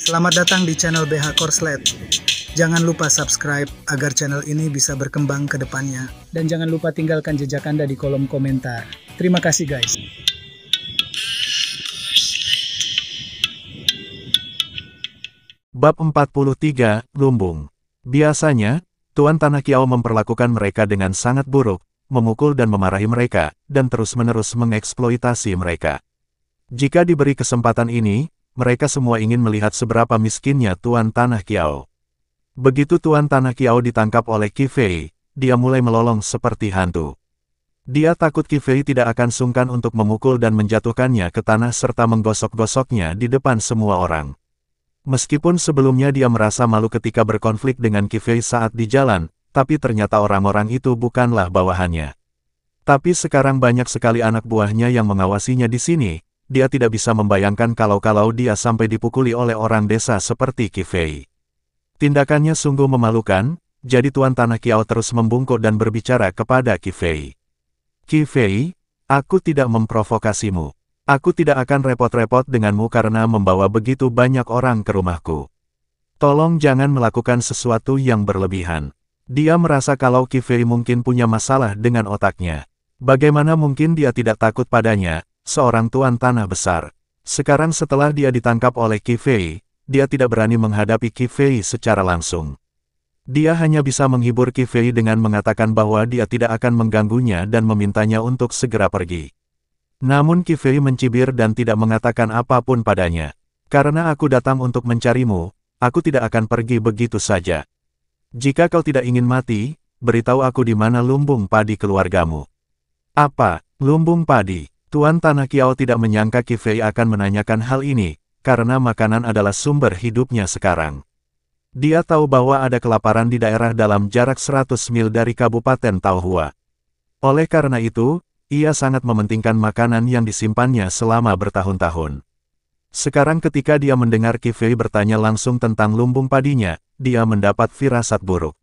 Selamat datang di channel BH Korslet. Jangan lupa subscribe agar channel ini bisa berkembang ke depannya. Dan jangan lupa tinggalkan jejak Anda di kolom komentar. Terima kasih guys. Bab 43, Lumbung. Biasanya, Tuan Tanah Kiau memperlakukan mereka dengan sangat buruk, memukul dan memarahi mereka, dan terus-menerus mengeksploitasi mereka. Jika diberi kesempatan ini, mereka semua ingin melihat seberapa miskinnya Tuan Tanah Kiau. Begitu Tuan Tanah Kiau ditangkap oleh Qi Fei, dia mulai melolong seperti hantu. Dia takut Qi Fei tidak akan sungkan untuk memukul dan menjatuhkannya ke tanah serta menggosok-gosoknya di depan semua orang. Meskipun sebelumnya dia merasa malu ketika berkonflik dengan Qi Fei saat di jalan, tapi ternyata orang-orang itu bukanlah bawahannya. Tapi sekarang banyak sekali anak buahnya yang mengawasinya di sini, dia tidak bisa membayangkan kalau dia sampai dipukuli oleh orang desa seperti Qi Fei. Tindakannya sungguh memalukan, jadi Tuan Tanah Kiau terus membungkuk dan berbicara kepada Qi Fei. Qi Fei, aku tidak memprovokasimu. Aku tidak akan repot-repot denganmu karena membawa begitu banyak orang ke rumahku. Tolong jangan melakukan sesuatu yang berlebihan. Dia merasa kalau Qi Fei mungkin punya masalah dengan otaknya. Bagaimana mungkin dia tidak takut padanya, seorang tuan tanah besar. Sekarang setelah dia ditangkap oleh Qi Fei, dia tidak berani menghadapi Qi Fei secara langsung. Dia hanya bisa menghibur Qi Fei dengan mengatakan bahwa dia tidak akan mengganggunya dan memintanya untuk segera pergi. Namun Qi Fei mencibir dan tidak mengatakan apapun padanya. Karena aku datang untuk mencarimu, aku tidak akan pergi begitu saja. Jika kau tidak ingin mati, beritahu aku di mana lumbung padi keluargamu. Apa, lumbung padi? Tuan Tanah Kiau tidak menyangka Qi Fei akan menanyakan hal ini, karena makanan adalah sumber hidupnya sekarang. Dia tahu bahwa ada kelaparan di daerah dalam jarak 100 mil dari Kabupaten Taohua. Oleh karena itu, ia sangat mementingkan makanan yang disimpannya selama bertahun-tahun. Sekarang ketika dia mendengar Qi Fei bertanya langsung tentang lumbung padinya, dia mendapat firasat buruk.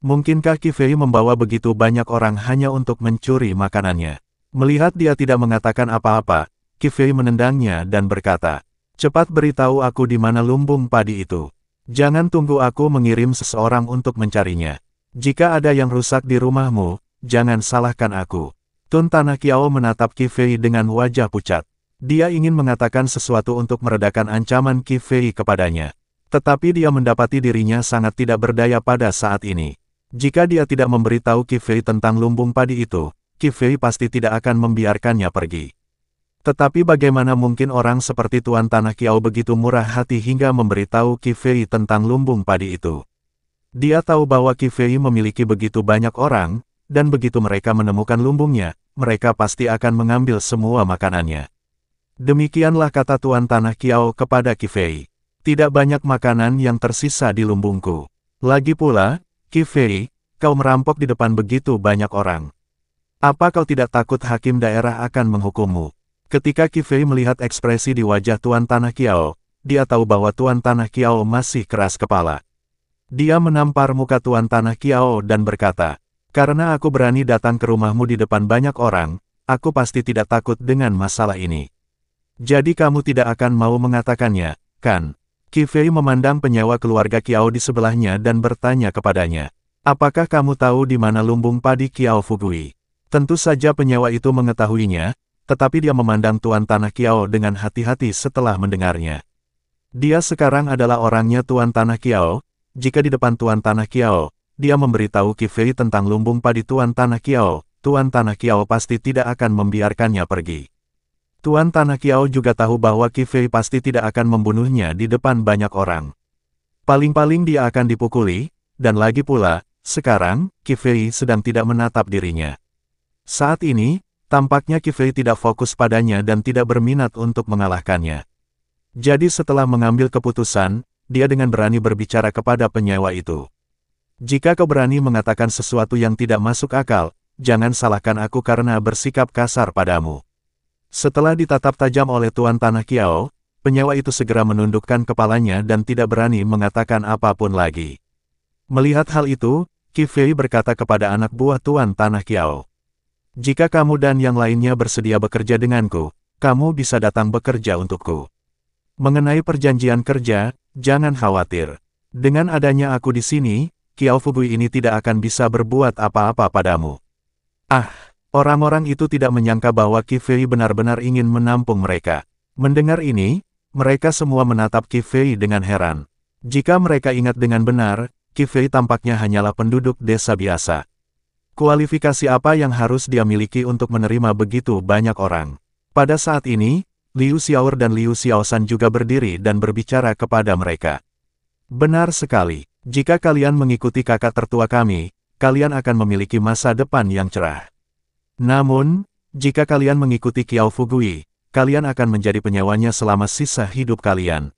Mungkinkah Qi Fei membawa begitu banyak orang hanya untuk mencuri makanannya? Melihat dia tidak mengatakan apa-apa, Qi Fei menendangnya dan berkata, "Cepat beritahu aku di mana lumbung padi itu. Jangan tunggu aku mengirim seseorang untuk mencarinya. Jika ada yang rusak di rumahmu, jangan salahkan aku." Tuan Tanah Kiau menatap Qi Fei dengan wajah pucat. Dia ingin mengatakan sesuatu untuk meredakan ancaman Qi Fei kepadanya. Tetapi dia mendapati dirinya sangat tidak berdaya pada saat ini. Jika dia tidak memberitahu Qi Fei tentang lumbung padi itu, Qi Fei pasti tidak akan membiarkannya pergi. Tetapi bagaimana mungkin orang seperti Tuan Tanah Kiau begitu murah hati hingga memberitahu Qi Fei tentang lumbung padi itu? Dia tahu bahwa Qi Fei memiliki begitu banyak orang, dan begitu mereka menemukan lumbungnya, mereka pasti akan mengambil semua makanannya. Demikianlah kata Tuan Tanah Kiau kepada Qi Fei. Tidak banyak makanan yang tersisa di lumbungku. Lagi pula, Qi Fei, kau merampok di depan begitu banyak orang. Apa kau tidak takut hakim daerah akan menghukummu? Ketika Qi Fei melihat ekspresi di wajah Tuan Tanah Kiau, dia tahu bahwa Tuan Tanah Kiau masih keras kepala. Dia menampar muka Tuan Tanah Kiau dan berkata, "Karena aku berani datang ke rumahmu di depan banyak orang, aku pasti tidak takut dengan masalah ini. Jadi kamu tidak akan mau mengatakannya, kan?" Qi Fei memandang penyewa keluarga Kiau di sebelahnya dan bertanya kepadanya, "Apakah kamu tahu di mana lumbung padi Kiau Fugui?" Tentu saja penyewa itu mengetahuinya, tetapi dia memandang Tuan Tanah Kiau dengan hati-hati setelah mendengarnya. Dia sekarang adalah orangnya Tuan Tanah Kiau. Jika di depan Tuan Tanah Kiau, dia memberitahu Qi Fei tentang lumbung padi Tuan Tanah Kiau, Tuan Tanah Kiau pasti tidak akan membiarkannya pergi. Tuan Tanah Kiau juga tahu bahwa Qi Fei pasti tidak akan membunuhnya di depan banyak orang. Paling-paling dia akan dipukuli, dan lagi pula, sekarang, Qi Fei sedang tidak menatap dirinya. Saat ini, tampaknya Qi Fei tidak fokus padanya dan tidak berminat untuk mengalahkannya. Jadi setelah mengambil keputusan, dia dengan berani berbicara kepada penyewa itu. "Jika kau berani mengatakan sesuatu yang tidak masuk akal, jangan salahkan aku karena bersikap kasar padamu." Setelah ditatap tajam oleh Tuan Tanah Kiau, penyewa itu segera menundukkan kepalanya dan tidak berani mengatakan apapun lagi. Melihat hal itu, Qi Fei berkata kepada anak buah Tuan Tanah Kiau, "Jika kamu dan yang lainnya bersedia bekerja denganku, kamu bisa datang bekerja untukku." Mengenai perjanjian kerja, jangan khawatir. Dengan adanya aku di sini, Qiao Fugui ini tidak akan bisa berbuat apa-apa padamu. Ah, orang-orang itu tidak menyangka bahwa Qi Fei benar-benar ingin menampung mereka. Mendengar ini, mereka semua menatap Qi Fei dengan heran. Jika mereka ingat dengan benar, Qi Fei tampaknya hanyalah penduduk desa biasa. Kualifikasi apa yang harus dia miliki untuk menerima begitu banyak orang? Pada saat ini, Liu Xiaoer dan Liu Xiaoshan juga berdiri dan berbicara kepada mereka. Benar sekali, jika kalian mengikuti kakak tertua kami, kalian akan memiliki masa depan yang cerah. Namun, jika kalian mengikuti Qiao Fugui, kalian akan menjadi penyewanya selama sisa hidup kalian.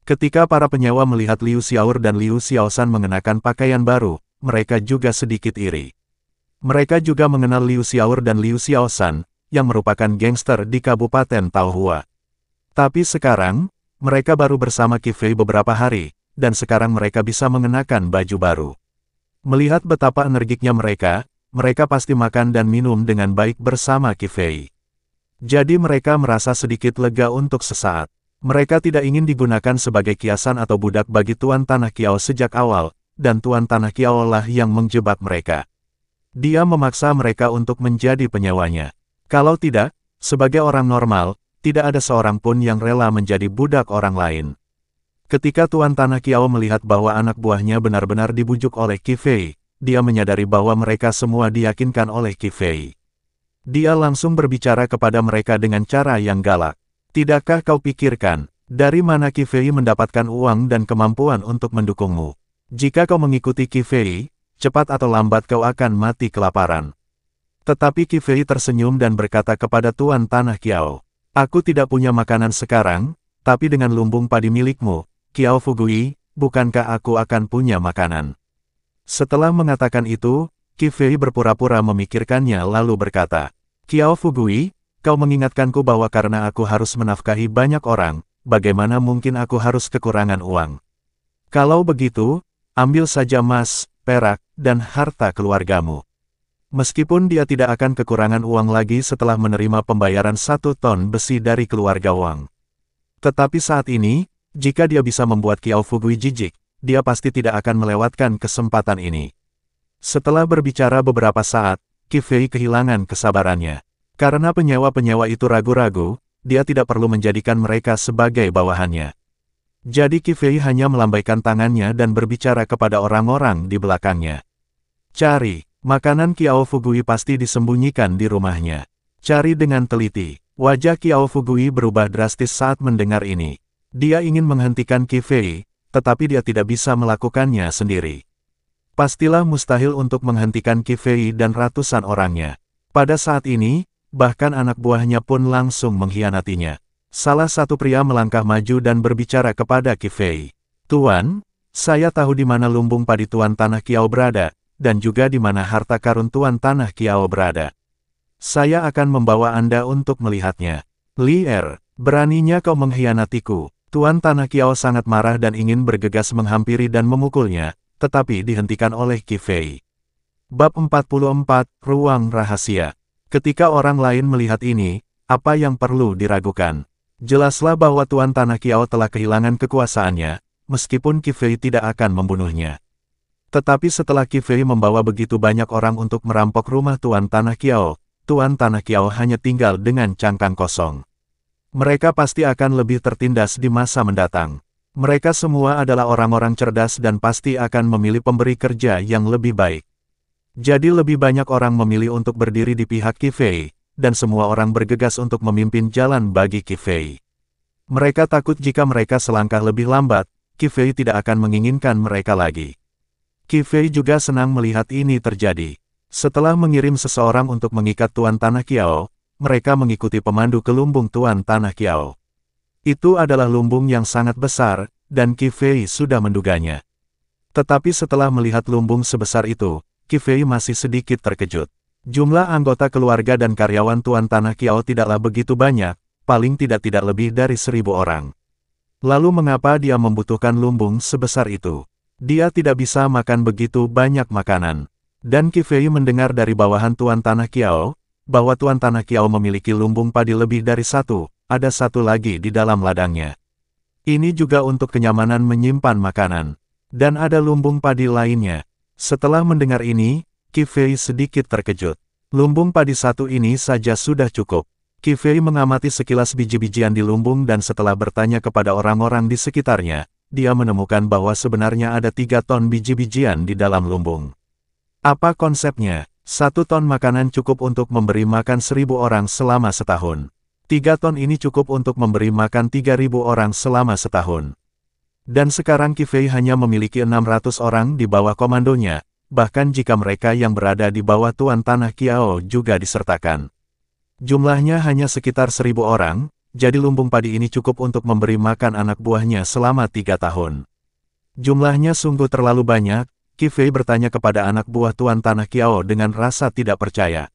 Ketika para penyewa melihat Liu Xiaoer dan Liu Xiaoshan mengenakan pakaian baru, mereka juga sedikit iri. Mereka juga mengenal Liu Xiaoer dan Liu Xiaoshan, yang merupakan gangster di Kabupaten Taohua. Tapi sekarang, mereka baru bersama Qi Fei beberapa hari, dan sekarang mereka bisa mengenakan baju baru. Melihat betapa energiknya mereka pasti makan dan minum dengan baik bersama Qi Fei. Jadi mereka merasa sedikit lega untuk sesaat. Mereka tidak ingin digunakan sebagai kiasan atau budak bagi Tuan Tanah Qiao sejak awal, dan Tuan Tanah Qiao lah yang menjebak mereka. Dia memaksa mereka untuk menjadi penyewanya. Kalau tidak, sebagai orang normal, tidak ada seorang pun yang rela menjadi budak orang lain. Ketika Tuan Tanah Qiao melihat bahwa anak buahnya benar-benar dibujuk oleh Qi Fei, dia menyadari bahwa mereka semua diyakinkan oleh Qi Fei. Dia langsung berbicara kepada mereka dengan cara yang galak. Tidakkah kau pikirkan, dari mana Qi Fei mendapatkan uang dan kemampuan untuk mendukungmu? Jika kau mengikuti Qi Fei, cepat atau lambat kau akan mati kelaparan. Tetapi Qi Fei tersenyum dan berkata kepada Tuan Tanah Qiao, aku tidak punya makanan sekarang, tapi dengan lumbung padi milikmu, Qiao Fugui, bukankah aku akan punya makanan? Setelah mengatakan itu, Qi Fei berpura-pura memikirkannya lalu berkata, Qiao Fugui, kau mengingatkanku bahwa karena aku harus menafkahi banyak orang, bagaimana mungkin aku harus kekurangan uang? Kalau begitu, ambil saja emas, perak, dan harta keluargamu. Meskipun dia tidak akan kekurangan uang lagi setelah menerima pembayaran 1 ton besi dari keluarga Wang. Tetapi saat ini, jika dia bisa membuat Qiao Fugui jijik, dia pasti tidak akan melewatkan kesempatan ini. Setelah berbicara beberapa saat, Qi Fei kehilangan kesabarannya. Karena penyewa-penyewa itu ragu-ragu, dia tidak perlu menjadikan mereka sebagai bawahannya. Jadi Qi Fei hanya melambaikan tangannya dan berbicara kepada orang-orang di belakangnya. Cari. Makanan Qiao Fugui pasti disembunyikan di rumahnya. Cari dengan teliti. Wajah Qiao Fugui berubah drastis saat mendengar ini. Dia ingin menghentikan Qi Fei, tetapi dia tidak bisa melakukannya sendiri. Pastilah mustahil untuk menghentikan Qi Fei dan ratusan orangnya. Pada saat ini, bahkan anak buahnya pun langsung mengkhianatinya. Salah satu pria melangkah maju dan berbicara kepada Qi Fei. Tuan, saya tahu di mana lumbung padi Tuan Tanah Qiao berada, dan juga di mana harta karun Tuan Tanah Qiao berada. Saya akan membawa Anda untuk melihatnya. Li Er, beraninya kau mengkhianatiku. Tuan Tanah Qiao sangat marah dan ingin bergegas menghampiri dan memukulnya, tetapi dihentikan oleh Qi Fei. Bab 44, Ruang Rahasia. Ketika orang lain melihat ini, apa yang perlu diragukan? Jelaslah bahwa Tuan Tanah Qiao telah kehilangan kekuasaannya, meskipun Qi Fei tidak akan membunuhnya. Tetapi setelah Qi Fei membawa begitu banyak orang untuk merampok rumah Tuan Tanah Qiao, Tuan Tanah Qiao hanya tinggal dengan cangkang kosong. Mereka pasti akan lebih tertindas di masa mendatang. Mereka semua adalah orang-orang cerdas dan pasti akan memilih pemberi kerja yang lebih baik. Jadi lebih banyak orang memilih untuk berdiri di pihak Qi Fei, dan semua orang bergegas untuk memimpin jalan bagi Qi Fei. Mereka takut jika mereka selangkah lebih lambat, Qi Fei tidak akan menginginkan mereka lagi. Qi Fei juga senang melihat ini terjadi. Setelah mengirim seseorang untuk mengikat Tuan Tanah Qiao, mereka mengikuti pemandu ke lumbung Tuan Tanah Qiao. Itu adalah lumbung yang sangat besar, dan Qi Fei sudah menduganya. Tetapi setelah melihat lumbung sebesar itu, Qi Fei masih sedikit terkejut. Jumlah anggota keluarga dan karyawan Tuan Tanah Qiao tidaklah begitu banyak, paling tidak lebih dari 1.000 orang. Lalu mengapa dia membutuhkan lumbung sebesar itu? Dia tidak bisa makan begitu banyak makanan. Dan Qi Fei mendengar dari bawahan Tuan Tanah Qiao, bahwa Tuan Tanah Qiao memiliki lumbung padi lebih dari 1, ada 1 lagi di dalam ladangnya. Ini juga untuk kenyamanan menyimpan makanan. Dan ada lumbung padi lainnya. Setelah mendengar ini, Qi Fei sedikit terkejut. Lumbung padi satu ini saja sudah cukup. Qi Fei mengamati sekilas biji-bijian di lumbung dan setelah bertanya kepada orang-orang di sekitarnya, dia menemukan bahwa sebenarnya ada 3 ton biji-bijian di dalam lumbung. Apa konsepnya? 1 ton makanan cukup untuk memberi makan 1.000 orang selama setahun. 3 ton ini cukup untuk memberi makan 3.000 orang selama setahun. Dan sekarang Qi Fei hanya memiliki 600 orang di bawah komandonya, bahkan jika mereka yang berada di bawah Tuan Tanah Kiao juga disertakan. Jumlahnya hanya sekitar 1.000 orang, jadi lumbung padi ini cukup untuk memberi makan anak buahnya selama 3 tahun. Jumlahnya sungguh terlalu banyak, Qi Fei bertanya kepada anak buah Tuan Tanah Kiao dengan rasa tidak percaya.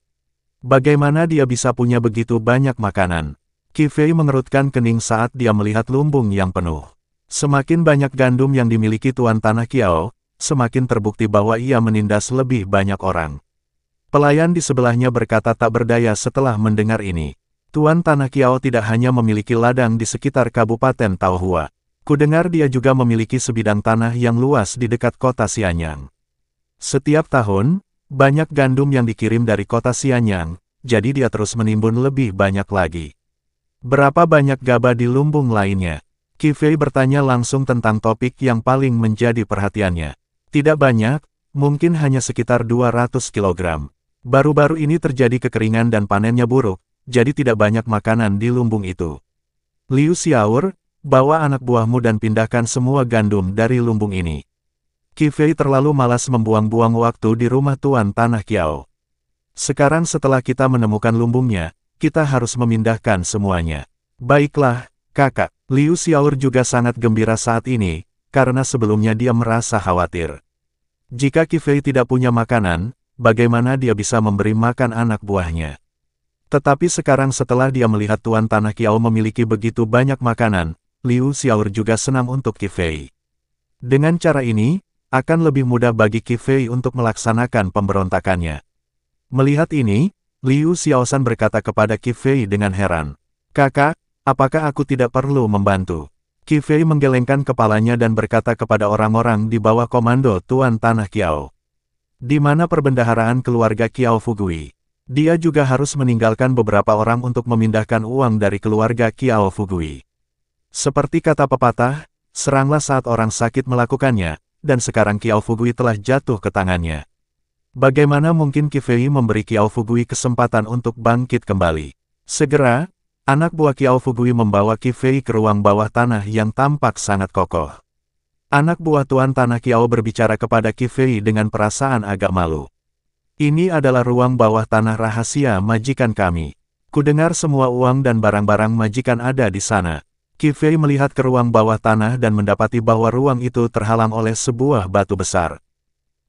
Bagaimana dia bisa punya begitu banyak makanan? Qi Fei mengerutkan kening saat dia melihat lumbung yang penuh. Semakin banyak gandum yang dimiliki Tuan Tanah Kiao, semakin terbukti bahwa ia menindas lebih banyak orang. Pelayan di sebelahnya berkata tak berdaya setelah mendengar ini. Tuan Tanah Kiao tidak hanya memiliki ladang di sekitar Kabupaten Taohua. Kudengar dia juga memiliki sebidang tanah yang luas di dekat kota Xianyang. Setiap tahun, banyak gandum yang dikirim dari kota Xianyang, jadi dia terus menimbun lebih banyak lagi. Berapa banyak gabah di lumbung lainnya? Qi Fei bertanya langsung tentang topik yang paling menjadi perhatiannya. Tidak banyak, mungkin hanya sekitar 200 kg. Baru-baru ini terjadi kekeringan dan panennya buruk, jadi tidak banyak makanan di lumbung itu. Liu Xiaor, bawa anak buahmu dan pindahkan semua gandum dari lumbung ini. Qi Fei terlalu malas membuang-buang waktu di rumah Tuan Tanah Kiao. Sekarang setelah kita menemukan lumbungnya, kita harus memindahkan semuanya. Baiklah, kakak. Liu Xiaor juga sangat gembira saat ini, karena sebelumnya dia merasa khawatir. Jika Qi Fei tidak punya makanan, bagaimana dia bisa memberi makan anak buahnya? Tetapi sekarang setelah dia melihat Tuan Tanah Kiao memiliki begitu banyak makanan, Liu Xiaor juga senang untuk Qi Fei. Dengan cara ini, akan lebih mudah bagi Qi Fei untuk melaksanakan pemberontakannya. Melihat ini, Liu Xiaosan berkata kepada Qi Fei dengan heran. Kakak, apakah aku tidak perlu membantu? Qi Fei menggelengkan kepalanya dan berkata kepada orang-orang di bawah komando Tuan Tanah Kiao. Di mana perbendaharaan keluarga Kiao Fugui? Dia juga harus meninggalkan beberapa orang untuk memindahkan uang dari keluarga Kiao Fugui. Seperti kata pepatah, seranglah saat orang sakit melakukannya, dan sekarang Kiao Fugui telah jatuh ke tangannya. Bagaimana mungkin Qi Fei memberi Kiao Fugui kesempatan untuk bangkit kembali? Segera, anak buah Kiao Fugui membawa Qi Fei ke ruang bawah tanah yang tampak sangat kokoh. Anak buah Tuan Tanah Kiao berbicara kepada Qi Fei dengan perasaan agak malu. Ini adalah ruang bawah tanah rahasia majikan kami. Kudengar semua uang dan barang-barang majikan ada di sana. Qi Fei melihat ke ruang bawah tanah dan mendapati bahwa ruang itu terhalang oleh sebuah batu besar.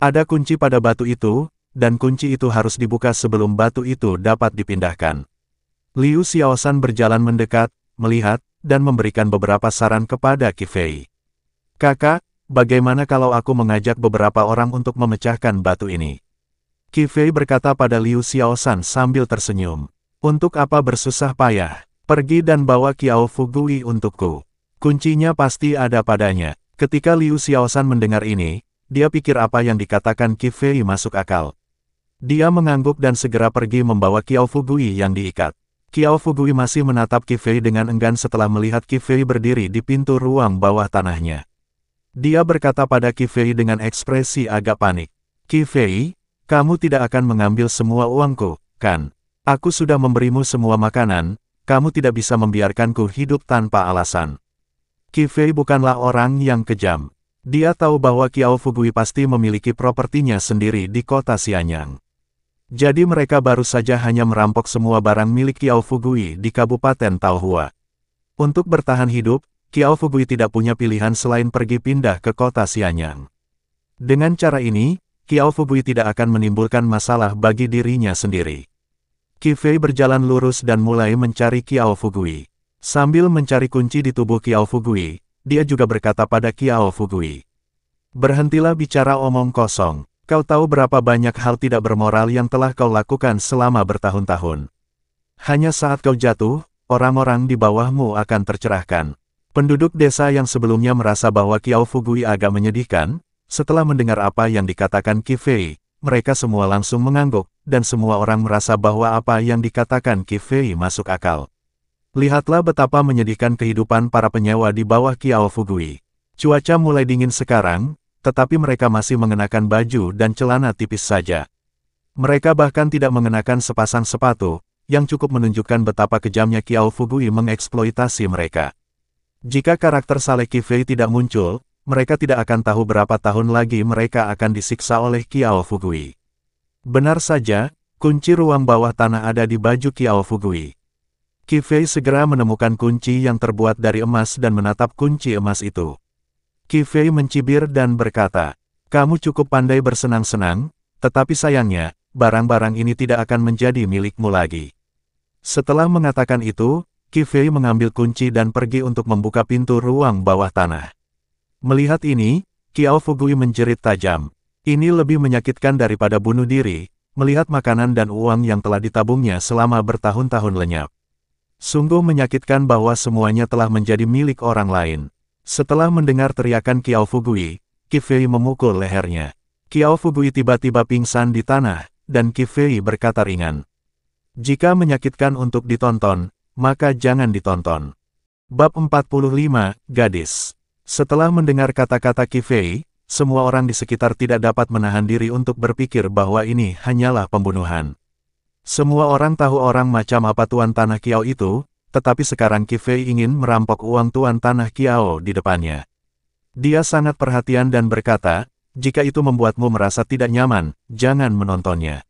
Ada kunci pada batu itu, dan kunci itu harus dibuka sebelum batu itu dapat dipindahkan. Liu Xiaosan berjalan mendekat, melihat, dan memberikan beberapa saran kepada Qi Fei. Kakak, bagaimana kalau aku mengajak beberapa orang untuk memecahkan batu ini? Qi Fei berkata pada Liu Xiaosan sambil tersenyum. Untuk apa bersusah payah? Pergi dan bawa Kiao Fugui untukku. Kuncinya pasti ada padanya. Ketika Liu Xiaosan mendengar ini, dia pikir apa yang dikatakan Qi Fei masuk akal. Dia mengangguk dan segera pergi membawa Kiao Fugui yang diikat. Kiao Fugui masih menatap Qi Fei dengan enggan setelah melihat Qi Fei berdiri di pintu ruang bawah tanahnya. Dia berkata pada Qi Fei dengan ekspresi agak panik. Qi Fei, kamu tidak akan mengambil semua uangku, kan? Aku sudah memberimu semua makanan, kamu tidak bisa membiarkanku hidup tanpa alasan. Qi Fei bukanlah orang yang kejam. Dia tahu bahwa Kiao Fugui pasti memiliki propertinya sendiri di kota Xianyang. Jadi mereka baru saja hanya merampok semua barang milik Kiao Fugui di Kabupaten Taohua. Untuk bertahan hidup, Kiao Fugui tidak punya pilihan selain pergi pindah ke kota Xianyang. Dengan cara ini, Kiao Fugui tidak akan menimbulkan masalah bagi dirinya sendiri. Qi Fei berjalan lurus dan mulai mencari Kiao Fugui. Sambil mencari kunci di tubuh Kiao Fugui, dia juga berkata pada Kiao Fugui. Berhentilah bicara omong kosong. Kau tahu berapa banyak hal tidak bermoral yang telah kau lakukan selama bertahun-tahun. Hanya saat kau jatuh, orang-orang di bawahmu akan tercerahkan. Penduduk desa yang sebelumnya merasa bahwa Qiao Fugui agak menyedihkan, setelah mendengar apa yang dikatakan Qi Fei, mereka semua langsung mengangguk, dan semua orang merasa bahwa apa yang dikatakan Qi Fei masuk akal. Lihatlah betapa menyedihkan kehidupan para penyewa di bawah Qiao Fugui. Cuaca mulai dingin sekarang, tetapi mereka masih mengenakan baju dan celana tipis saja. Mereka bahkan tidak mengenakan sepasang sepatu, yang cukup menunjukkan betapa kejamnya Qiao Fugui mengeksploitasi mereka. Jika karakter Saleh Qi Fei tidak muncul, mereka tidak akan tahu berapa tahun lagi mereka akan disiksa oleh Qiao Fugui. Benar saja, kunci ruang bawah tanah ada di baju Qiao Fugui. Qi Fei segera menemukan kunci yang terbuat dari emas dan menatap kunci emas itu. Qi Fei mencibir dan berkata, "Kamu cukup pandai bersenang-senang, tetapi sayangnya, barang-barang ini tidak akan menjadi milikmu lagi." Setelah mengatakan itu, Qi Fei mengambil kunci dan pergi untuk membuka pintu ruang bawah tanah. Melihat ini, Qiao Fugui menjerit tajam. Ini lebih menyakitkan daripada bunuh diri, melihat makanan dan uang yang telah ditabungnya selama bertahun-tahun lenyap. Sungguh menyakitkan bahwa semuanya telah menjadi milik orang lain. Setelah mendengar teriakan Qiao Fugui, Qi Fei memukul lehernya. Qiao Fugui tiba-tiba pingsan di tanah, dan Qi Fei berkata ringan, "Jika menyakitkan untuk ditonton, maka jangan ditonton." Bab 45, Gadis. Setelah mendengar kata-kata Qi Fei, semua orang di sekitar tidak dapat menahan diri untuk berpikir bahwa ini hanyalah pembunuhan. Semua orang tahu orang macam apa Tuan Tanah Qiao itu, tetapi sekarang Qi Fei ingin merampok uang Tuan Tanah Qiao di depannya. Dia sangat perhatian dan berkata, "Jika itu membuatmu merasa tidak nyaman, jangan menontonnya."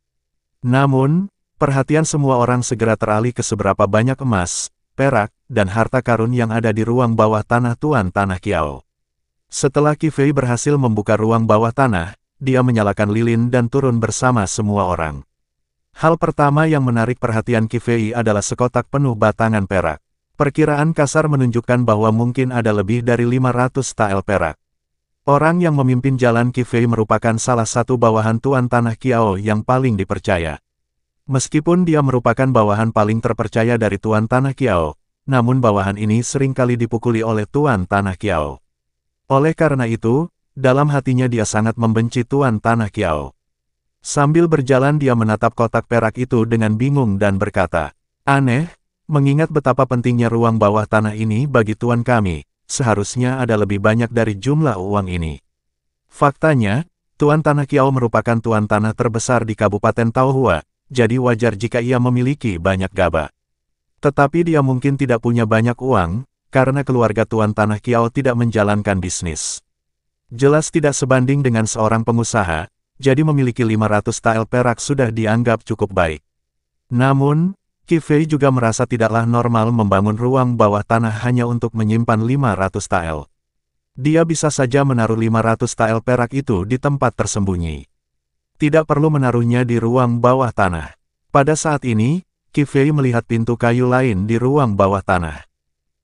Namun, perhatian semua orang segera teralih ke seberapa banyak emas, perak, dan harta karun yang ada di ruang bawah tanah Tuan Tanah Qiao. Setelah Qi Fei berhasil membuka ruang bawah tanah, dia menyalakan lilin dan turun bersama semua orang. Hal pertama yang menarik perhatian Qi Fei adalah sekotak penuh batangan perak. Perkiraan kasar menunjukkan bahwa mungkin ada lebih dari 500 tael perak. Orang yang memimpin jalan Qi Fei merupakan salah satu bawahan Tuan Tanah Qiao yang paling dipercaya. Meskipun dia merupakan bawahan paling terpercaya dari Tuan Tanah Qiao, namun bawahan ini seringkali dipukuli oleh Tuan Tanah Qiao. Oleh karena itu, dalam hatinya dia sangat membenci Tuan Tanah Qiao. Sambil berjalan dia menatap kotak perak itu dengan bingung dan berkata, "Aneh, mengingat betapa pentingnya ruang bawah tanah ini bagi Tuan kami, seharusnya ada lebih banyak dari jumlah uang ini." Faktanya, Tuan Tanah Qiao merupakan Tuan Tanah terbesar di Kabupaten Taohua, jadi wajar jika ia memiliki banyak gaba. Tetapi dia mungkin tidak punya banyak uang, karena keluarga Tuan Tanah Qiao tidak menjalankan bisnis. Jelas tidak sebanding dengan seorang pengusaha, jadi memiliki 500 tael perak sudah dianggap cukup baik. Namun, Qi Fei juga merasa tidaklah normal membangun ruang bawah tanah hanya untuk menyimpan 500 tael. Dia bisa saja menaruh 500 tael perak itu di tempat tersembunyi. Tidak perlu menaruhnya di ruang bawah tanah. Pada saat ini, Qi Fei melihat pintu kayu lain di ruang bawah tanah.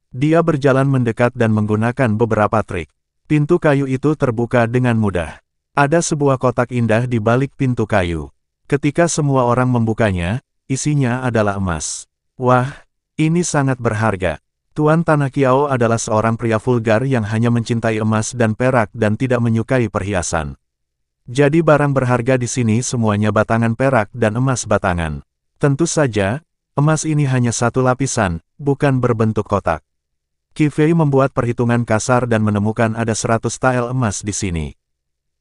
Dia berjalan mendekat dan menggunakan beberapa trik. Pintu kayu itu terbuka dengan mudah. Ada sebuah kotak indah di balik pintu kayu. Ketika semua orang membukanya, isinya adalah emas. Wah, ini sangat berharga. Tuan Tanah Qiao adalah seorang pria vulgar yang hanya mencintai emas dan perak dan tidak menyukai perhiasan. Jadi barang berharga di sini semuanya batangan perak dan emas batangan. Tentu saja, emas ini hanya satu lapisan, bukan berbentuk kotak. Qi Fei membuat perhitungan kasar dan menemukan ada 100 tael emas di sini.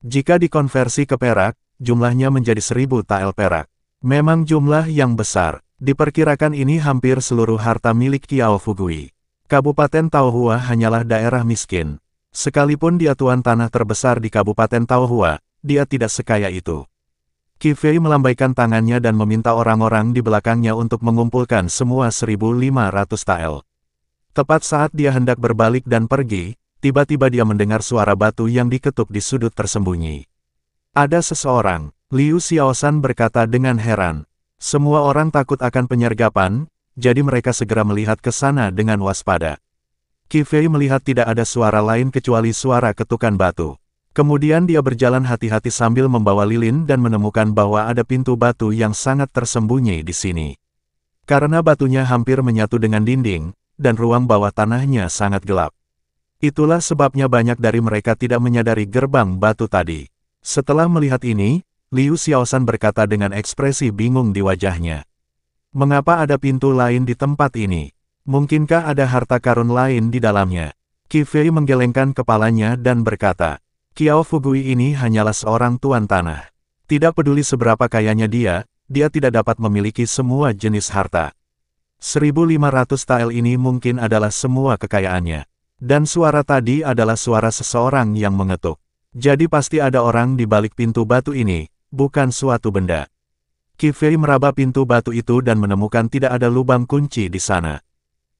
Jika dikonversi ke perak, jumlahnya menjadi 1000 tael perak. Memang jumlah yang besar. Diperkirakan ini hampir seluruh harta milik Qiao Fugui. Kabupaten Taohua hanyalah daerah miskin. Sekalipun dia tuan tanah terbesar di Kabupaten Taohua, dia tidak sekaya itu. Qi Fei melambaikan tangannya dan meminta orang-orang di belakangnya untuk mengumpulkan semua 1500 tael. Tepat saat dia hendak berbalik dan pergi, tiba-tiba dia mendengar suara batu yang diketuk di sudut tersembunyi. Ada seseorang, Liu Xiaoshan berkata dengan heran. Semua orang takut akan penyergapan, jadi mereka segera melihat ke sana dengan waspada. Qi Fei melihat tidak ada suara lain kecuali suara ketukan batu. Kemudian dia berjalan hati-hati sambil membawa lilin dan menemukan bahwa ada pintu batu yang sangat tersembunyi di sini. Karena batunya hampir menyatu dengan dinding, dan ruang bawah tanahnya sangat gelap. Itulah sebabnya banyak dari mereka tidak menyadari gerbang batu tadi. Setelah melihat ini, Liu Xiaoshan berkata dengan ekspresi bingung di wajahnya. Mengapa ada pintu lain di tempat ini? Mungkinkah ada harta karun lain di dalamnya? Qi Fei menggelengkan kepalanya dan berkata, Qiao Fugui ini hanyalah seorang tuan tanah. Tidak peduli seberapa kayanya dia tidak dapat memiliki semua jenis harta. 1.500 tael ini mungkin adalah semua kekayaannya. Dan suara tadi adalah suara seseorang yang mengetuk. Jadi pasti ada orang di balik pintu batu ini, bukan suatu benda. Qi Fei meraba pintu batu itu dan menemukan tidak ada lubang kunci di sana.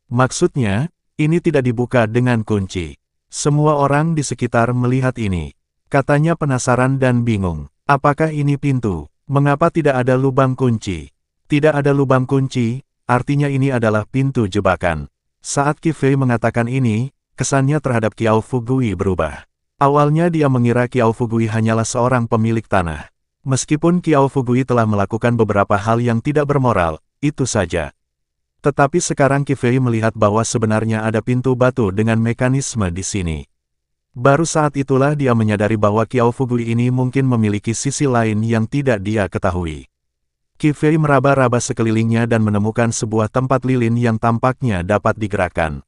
Maksudnya, ini tidak dibuka dengan kunci. Semua orang di sekitar melihat ini. Katanya penasaran dan bingung. Apakah ini pintu? Mengapa tidak ada lubang kunci? Tidak ada lubang kunci, artinya ini adalah pintu jebakan. Saat Qi Fei mengatakan ini, kesannya terhadap Qiao Fugui berubah. Awalnya dia mengira Qiao Fugui hanyalah seorang pemilik tanah. Meskipun Qiao Fugui telah melakukan beberapa hal yang tidak bermoral, itu saja. Tetapi sekarang Qi Fei melihat bahwa sebenarnya ada pintu batu dengan mekanisme di sini. Baru saat itulah dia menyadari bahwa Qiao Fugui ini mungkin memiliki sisi lain yang tidak dia ketahui. Qi Fei meraba-raba sekelilingnya dan menemukan sebuah tempat lilin yang tampaknya dapat digerakkan.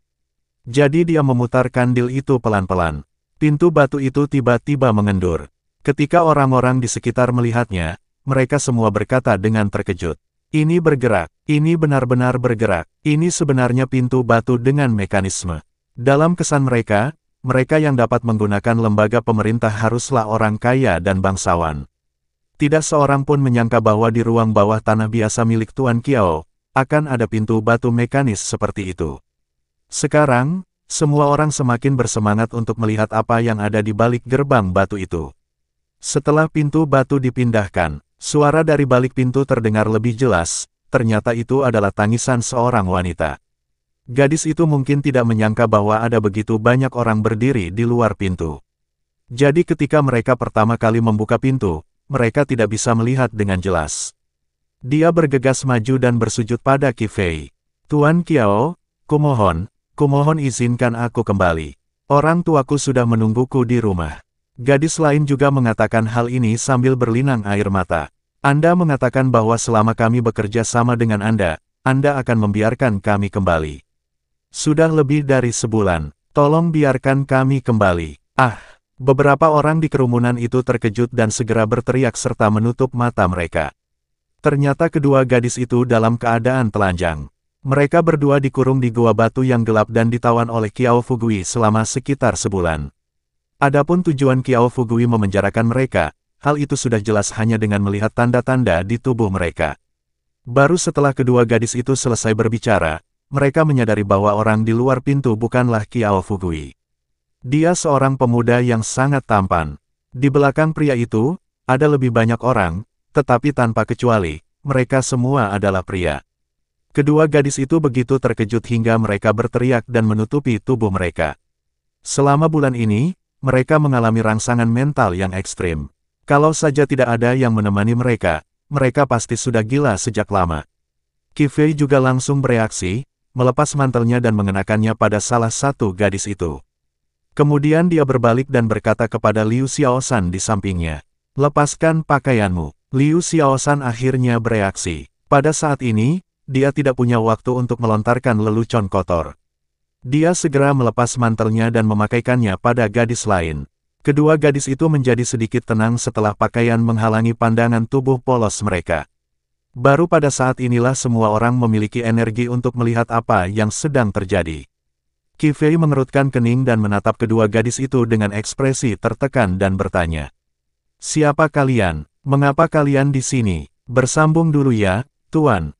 Jadi dia memutar kandil itu pelan-pelan. Pintu batu itu tiba-tiba mengendur. Ketika orang-orang di sekitar melihatnya, mereka semua berkata dengan terkejut. Ini bergerak, ini benar-benar bergerak, ini sebenarnya pintu batu dengan mekanisme. Dalam kesan mereka yang dapat menggunakan lembaga pemerintah haruslah orang kaya dan bangsawan. Tidak seorang pun menyangka bahwa di ruang bawah tanah biasa milik Tuan Qiao, akan ada pintu batu mekanis seperti itu. Sekarang, semua orang semakin bersemangat untuk melihat apa yang ada di balik gerbang batu itu. Setelah pintu batu dipindahkan, suara dari balik pintu terdengar lebih jelas, ternyata itu adalah tangisan seorang wanita. Gadis itu mungkin tidak menyangka bahwa ada begitu banyak orang berdiri di luar pintu. Jadi ketika mereka pertama kali membuka pintu, mereka tidak bisa melihat dengan jelas. Dia bergegas maju dan bersujud pada Qi Fei. Tuan Qiao, kumohon izinkan aku kembali. Orang tuaku sudah menungguku di rumah. Gadis lain juga mengatakan hal ini sambil berlinang air mata. Anda mengatakan bahwa selama kami bekerja sama dengan Anda akan membiarkan kami kembali. Sudah lebih dari sebulan, tolong biarkan kami kembali. Beberapa orang di kerumunan itu terkejut dan segera berteriak serta menutup mata mereka. Ternyata kedua gadis itu dalam keadaan telanjang. Mereka berdua dikurung di gua batu yang gelap dan ditawan oleh Qiao Fugui selama sekitar sebulan. Adapun tujuan Qiao Fugui memenjarakan mereka, hal itu sudah jelas hanya dengan melihat tanda-tanda di tubuh mereka. Baru setelah kedua gadis itu selesai berbicara, mereka menyadari bahwa orang di luar pintu bukanlah Qiao Fugui. Dia seorang pemuda yang sangat tampan. Di belakang pria itu, ada lebih banyak orang, tetapi tanpa kecuali, mereka semua adalah pria. Kedua gadis itu begitu terkejut hingga mereka berteriak dan menutupi tubuh mereka. Selama bulan ini, mereka mengalami rangsangan mental yang ekstrim. Kalau saja tidak ada yang menemani mereka pasti sudah gila sejak lama. Qi Fei juga langsung bereaksi, melepas mantelnya dan mengenakannya pada salah satu gadis itu. Kemudian dia berbalik dan berkata kepada Liu Xiaoshan di sampingnya, "Lepaskan pakaianmu." Liu Xiaoshan akhirnya bereaksi. Pada saat ini, dia tidak punya waktu untuk melontarkan lelucon kotor. Dia segera melepas mantelnya dan memakaikannya pada gadis lain. Kedua gadis itu menjadi sedikit tenang setelah pakaian menghalangi pandangan tubuh polos mereka. Baru pada saat inilah semua orang memiliki energi untuk melihat apa yang sedang terjadi. Qi Fei mengerutkan kening dan menatap kedua gadis itu dengan ekspresi tertekan dan bertanya, "Siapa kalian? Mengapa kalian di sini? Bersambung dulu ya, Tuan."